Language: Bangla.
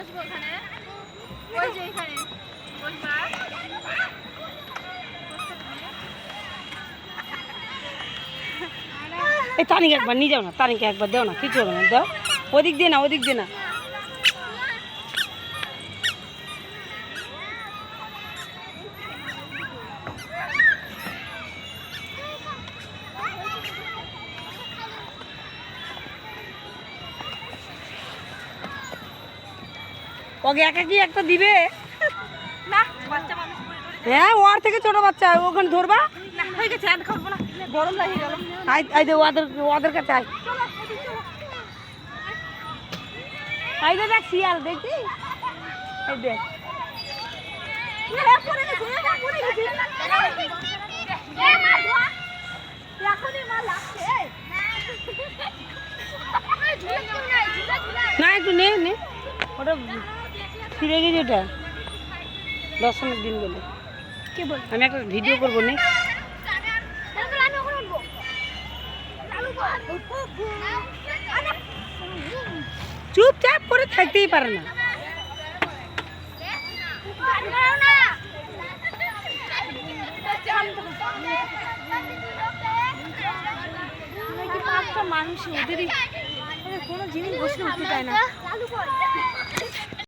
বসবো ওখানে, ওই যে এখানে বসবা। এই তানিকে একবার নিয়ে যাও না, তানিকে একবার দাও না, কিছু হবে না, দাও। ওদিক দিয়ে না, ওদিক দিয়ে না। ওকে একাকি একটা দিবে না বাচ্চা মানুষ। হ্যাঁ, ওর থেকে ছোট বাচ্চা ওখানে ধরবা। না হয়ে গেছে, আর খাবো না, গরম লাগে গেল। আই দে ওদের ওদের কাছে আয়। আই দে, দেখ শিয়াল দেখি, এই দেখ। না একটু নে নে, ওটা ফিরে গেছে, ওটা দর্শনের দিন বলে। কে বল? আমি একটা ভিডিও করবো নে। চুপচাপ করে থাকতেই পারে না। মানুষ ওদেরই কোনো জিনিস বসলে উঠতে চায় না।